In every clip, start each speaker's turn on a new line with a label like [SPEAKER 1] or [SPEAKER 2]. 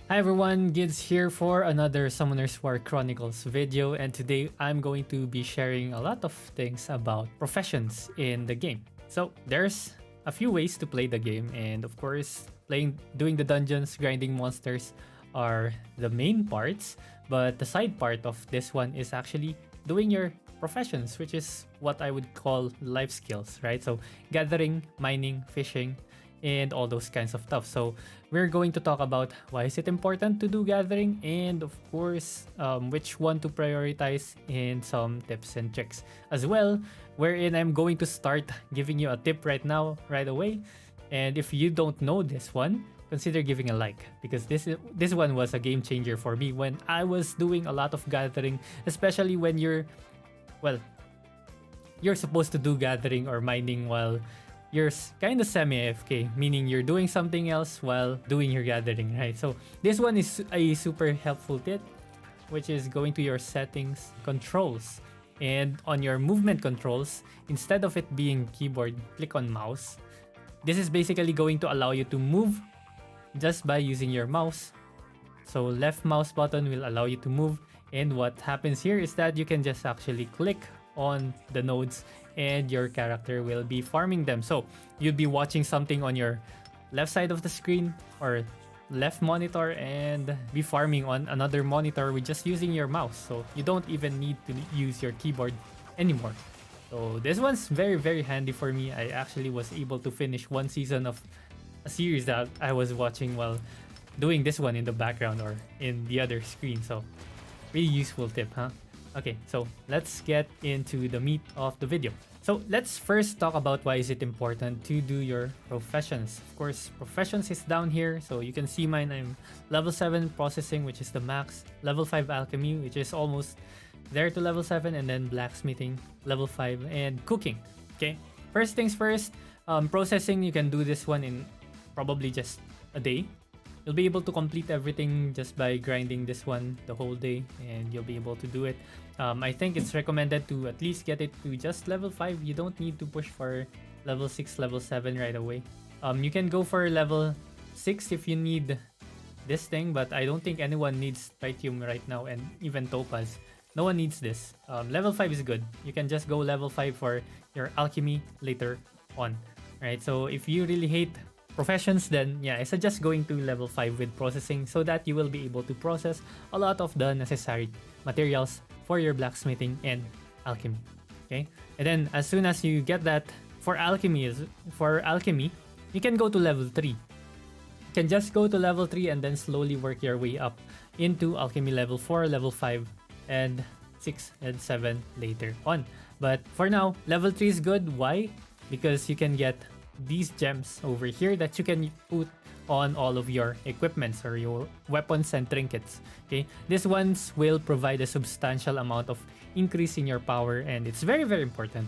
[SPEAKER 1] Hi everyone, Gids here for another Summoners War Chronicles video, and today I'm going to be sharing a lot of things about professions in the game. So there's a few ways to play the game, and of course doing the dungeons, grinding monsters are the main parts, but the side part of this one is actually doing your professions, which is what I would call life skills, right? So gathering, mining, fishing, and all those kinds of stuff. So we're going to talk about why is it important to do gathering, and of course which one to prioritize, and some tips and tricks as well, wherein I'm going to start giving you a tip right now, right away. And if you don't know this one, consider giving a like, because this one was a game changer for me when I was doing a lot of gathering, especially when well you're supposed to do gathering or mining while you're kind of semi-AFK, meaning you're doing something else while doing your gathering, right? So this one is a super helpful tip, which is going to your settings controls. And on your movement controls, instead of it being keyboard, click on mouse. This is basically going to allow you to move just by using your mouse. So left mouse button will allow you to move. And what happens here is that you can just actually click on the nodes and your character will be farming them. So you'll be watching something on your left side of the screen or left monitor and be farming on another monitor with just using your mouse. So you don't even need to use your keyboard anymore. So this one's very handy for me. I actually was able to finish one season of a series that I was watching while doing this one in the background or in the other screen. So really useful tip, huh? Okay, so let's get into the meat of the video. So let's first talk about why is it important to do your professions. Of course, professions is down here. So you can see mine, I'm level 7 processing, which is the max, level 5 alchemy, which is almost there to level 7, and then blacksmithing, level 5, and cooking. Okay, first things first, processing, you can do this one in probably just a day. You'll be able to complete everything just by grinding this one the whole day, and you'll be able to do it. I think it's recommended to at least get it to just level 5. You don't need to push for level 6, level 7 right away. You can go for level 6 if you need this thing, but I don't think anyone needs Tritium right now, and even Topaz. No one needs this. Level 5 is good. You can just go level 5 for your alchemy later on. Right, so if you really hate professions, then yeah, I suggest going to level 5 with processing so that you will be able to process a lot of the necessary materials for your blacksmithing and alchemy. Okay, and then as soon as you get that, for alchemy, you can go to level 3. You can just go to level 3 and then slowly work your way up into alchemy level 4, level 5, and 6 and 7 later on. But for now, level 3 is good. Why? Because you can get these gems over here that you can put on all of your equipments or your weapons and trinkets. Okay, these ones will provide a substantial amount of increase in your power, and it's very important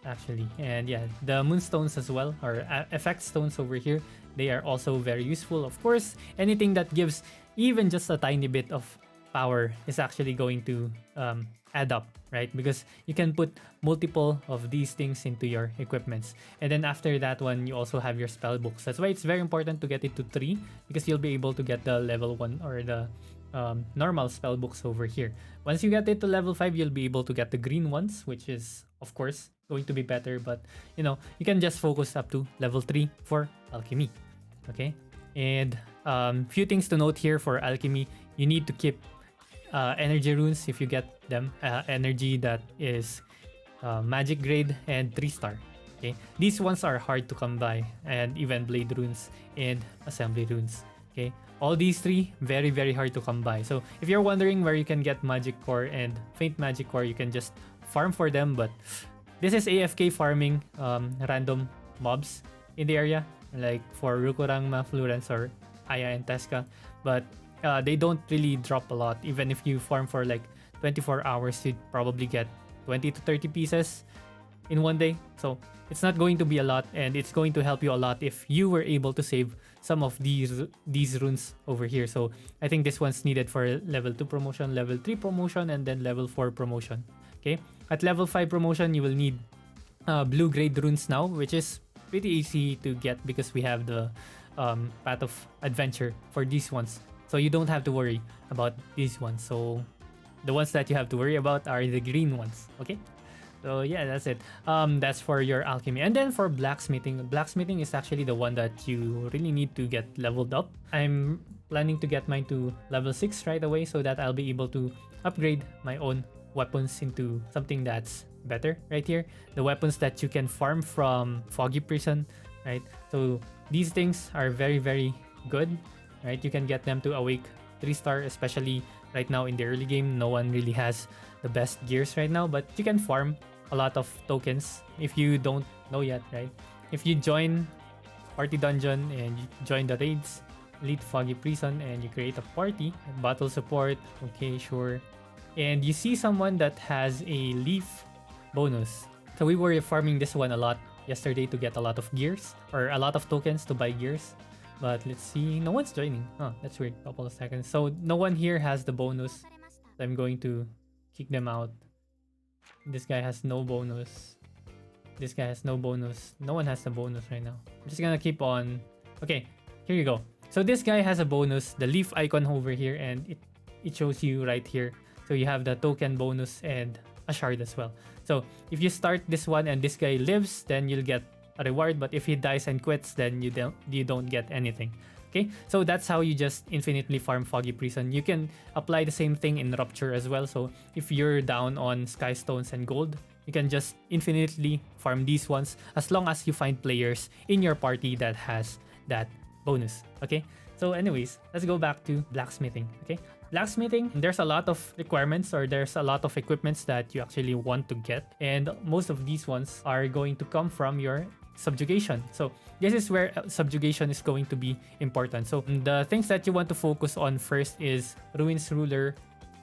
[SPEAKER 1] actually. And yeah, the moonstones as well, or effect stones over here, they are also very useful. Of course, anything that gives even just a tiny bit of power is actually going to add up, right? Because you can put multiple of these things into your equipments. And then after that one, you also have your spell books. That's why it's very important to get it to 3, because you'll be able to get the level 1 or the normal spell books over here. Once you get it to level 5, you'll be able to get the green ones, which is of course going to be better, but you know, you can just focus up to level 3 for alchemy. Okay, and few things to note here for alchemy. You need to keep energy runes if you get them, energy that is magic grade and 3-star. Okay, these ones are hard to come by, and even blade runes and assembly runes. Okay, all these 3 very hard to come by. So if you're wondering where you can get magic core and faint magic core, you can just farm for them. But this is AFK farming random mobs in the area, like for Rukurangma, Florence, or Aya and Tesca. But they don't really drop a lot. Even if you farm for like 24 hours, you'd probably get 20 to 30 pieces in one day. So it's not going to be a lot, and it's going to help you a lot if you were able to save some of these runes over here. So I think this one's needed for level 2 promotion, level 3 promotion, and then level 4 promotion. Okay, at level 5 promotion, you will need blue grade runes now, which is pretty easy to get because we have the path of adventure for these ones So you don't have to worry about these ones. So the ones that you have to worry about are the green ones. Okay. So yeah, that's it. That's for your alchemy. And then for blacksmithing, blacksmithing is actually the one that you really need to get leveled up. I'm planning to get mine to level 6 right away so that I'll be able to upgrade my own weapons into something that's better right here. The weapons that you can farm from Foggy Prison, right? So these things are very, very good, right? You can get them to awake 3-star, especially right now in the early game. No one really has the best gears right now, but you can farm a lot of tokens if you don't know yet, right? If you join party dungeon and you join the raids, Elite Foggy Prison, and you create a party, battle support, okay, sure, and you see someone that has a leaf bonus. So we were farming this one a lot yesterday to get a lot of gears or a lot of tokens to buy gears. But let's see, no one's joining. Oh, that's weird. Couple of seconds. So no one here has the bonus. So I'm going to kick them out. This guy has no bonus. This guy has no bonus. No one has the bonus right now. I'm just gonna keep on. Okay, here you go. So this guy has a bonus, the leaf icon over here, and it shows you right here. So you have the token bonus and a shard as well. So if you start this one and this guy lives, then you'll get a reward. But if he dies and quits, then you don't get anything. Okay, so that's how you just infinitely farm Foggy Prison. You can apply the same thing in Rupture as well. So if you're down on Sky Stones and Gold, you can just infinitely farm these ones as long as you find players in your party that has that bonus. Okay, so anyways, let's go back to blacksmithing. Okay, blacksmithing, there's a lot of requirements or there's a lot of equipments that you actually want to get, and most of these ones are going to come from your subjugation. So this is where subjugation is going to be important. So the things that you want to focus on first is Ruins Ruler,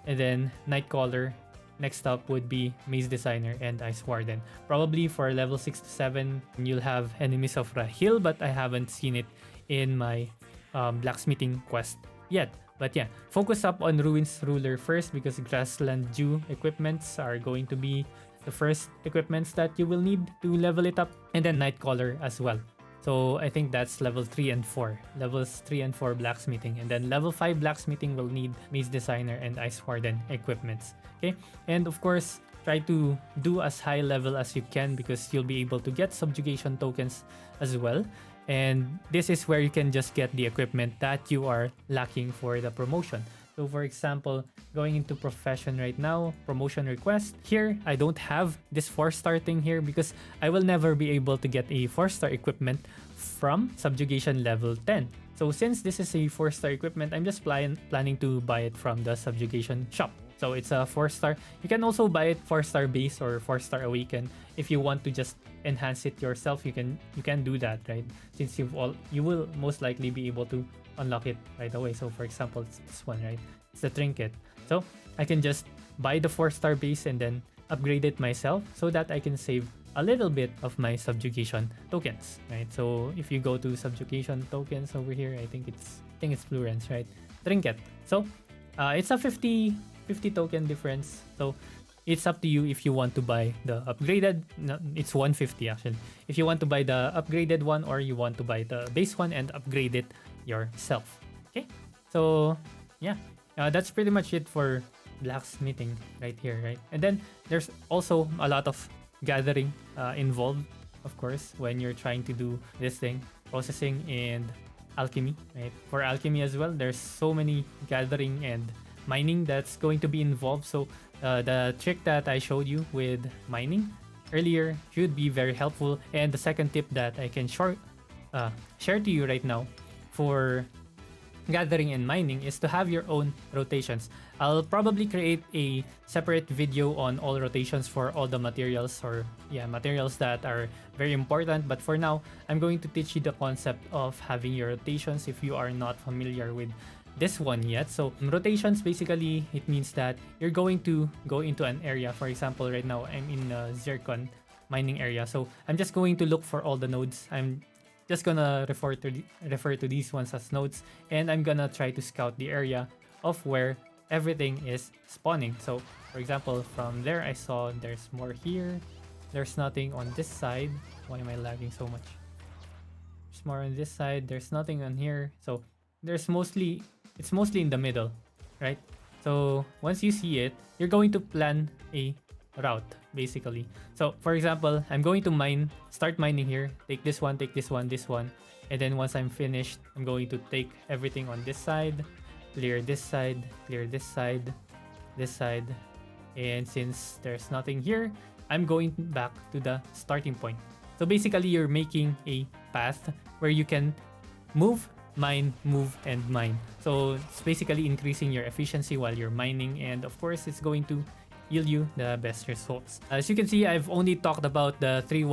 [SPEAKER 1] and then Nightcaller. Next up would be Maze Designer and Ice Warden. Probably for level 6 to 7, you'll have Enemies of Rahil, but I haven't seen it in my blacksmithing quest yet. But yeah, focus up on Ruins Ruler first because Grassland Dew equipments are going to be the first equipments that you will need to level it up, and then Nightcaller as well. So I think that's level 3 and 4. Levels 3 and 4 blacksmithing, and then level 5 blacksmithing will need Maze Designer and Ice Warden equipments. Okay, and of course try to do as high level as you can because you'll be able to get subjugation tokens as well. And this is where you can just get the equipment that you are lacking for the promotion. So for example, going into profession right now, promotion request. Here, I don't have this 4-star thing here because I will never be able to get a 4-star equipment from subjugation level 10. So since this is a 4-star equipment, I'm just planning to buy it from the subjugation shop. So it's a 4-star. You can also buy it 4-star base or 4-star awaken. If you want to just enhance it yourself, you can do that, right? Since you will most likely be able to unlock it right away. So for example, it's this one, right? It's the trinket. So I can just buy the 4-star base and then upgrade it myself so that I can save a little bit of my subjugation tokens, right? So if you go to subjugation tokens over here, I think it's Florence, right? Trinket. So it's a 50 token difference. So it's up to you if you want to buy the upgraded. No, it's 150 actually. If you want to buy the upgraded one or you want to buy the base one and upgrade it yourself. Okay, so yeah, that's pretty much it for blacksmithing right here, right? And then there's also a lot of gathering involved, of course, when you're trying to do this thing, processing and alchemy, right? For alchemy as well, there's so many gathering and mining that's going to be involved. So the trick that I showed you with mining earlier should be very helpful. And the second tip that I can share to you right now for gathering and mining is to have your own rotations. I'll probably create a separate video on all rotations for all the materials or materials that are very important. But for now, I'm going to teach you the concept of having your rotations if you are not familiar with this one yet. So rotations, basically it means that you're going to go into an area. For example, right now I'm in Zircon mining area, so I'm just going to look for all the nodes. I'm just gonna refer to these ones as nodes, and I'm gonna try to scout the area of where everything is spawning. So for example, from there I saw there's more here, there's nothing on this side. Why am I lagging so much? There's more on this side, there's nothing on here. So there's mostly it's mostly in the middle, right? So once you see it, you're going to plan a route basically. So for example, I'm going to start mining here, take this one, this one, and then once I'm finished, I'm going to take everything on this side, clear this side, clear this side, this side, and since there's nothing here, I'm going back to the starting point. So basically, you're making a path where you can move, mine, move, and mine. So it's basically increasing your efficiency while you're mining, and of course, it's going to yield you the best results. As you can see, I've only talked about the three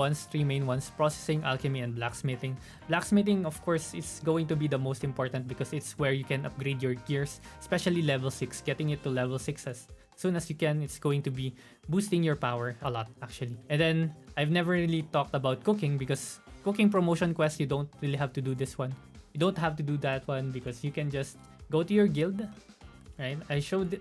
[SPEAKER 1] main ones: processing, alchemy, and blacksmithing. Blacksmithing, of course, is going to be the most important because it's where you can upgrade your gears, especially level 6. Getting it to level 6 as soon as you can, it's going to be boosting your power a lot actually. And then I've never really talked about cooking because cooking promotion quest, you don't really have to do this one. You don't have to do that one because you can just go to your guild, right? I showed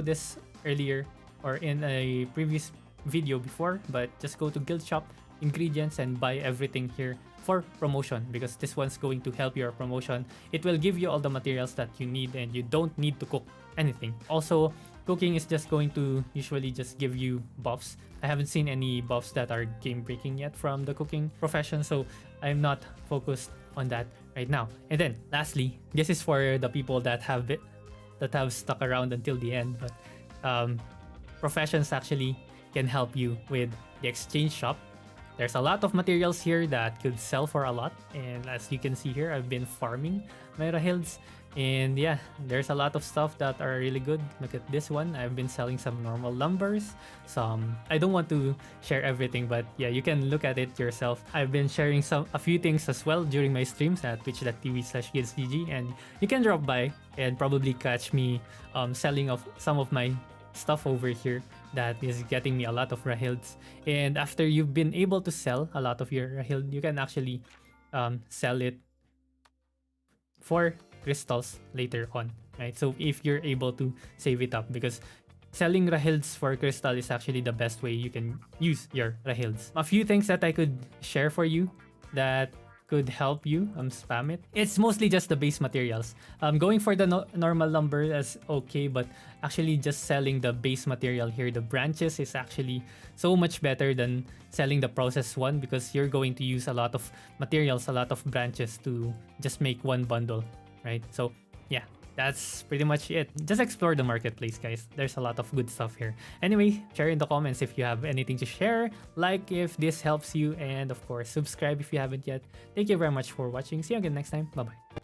[SPEAKER 1] this earlier or in a previous video before, but just go to guild shop, ingredients, and buy everything here for promotion because this one's going to help your promotion. It will give you all the materials that you need and you don't need to cook anything. Also, cooking is just going to usually just give you buffs. I haven't seen any buffs that are game breaking yet from the cooking profession, so I'm not focused on that right now. And then lastly, this is for the people that have stuck around until the end, but professions actually can help you with the exchange shop. There's a lot of materials here that could sell for a lot, and as you can see here, I've been farming my Rahilds, and yeah, there's a lot of stuff that are really good. Look at this one. I've been selling some normal lumbers, I don't want to share everything, but yeah, you can look at it yourself. I've been sharing a few things as well during my streams at twitch.tv/guildsgg, and you can drop by and probably catch me selling of some of my stuff over here that is getting me a lot of Rahilds. And after you've been able to sell a lot of your Rahild, you can actually sell it for crystals later on, right? So if you're able to save it up, because selling Rahilds for crystal is actually the best way you can use your Rahilds. A few things that I could share for you that could help you spam it. It's mostly just the base materials. Going for the normal lumber is okay, but actually just selling the base material here, the branches, is actually so much better than selling the processed one because you're going to use a lot of materials, a lot of branches to just make one bundle, right? So yeah, that's pretty much it. Just explore the marketplace, guys. There's a lot of good stuff here. Anyway, share in the comments if you have anything to share, like if this helps you, and of course, subscribe if you haven't yet. Thank you very much for watching. See you again next time. Bye-bye.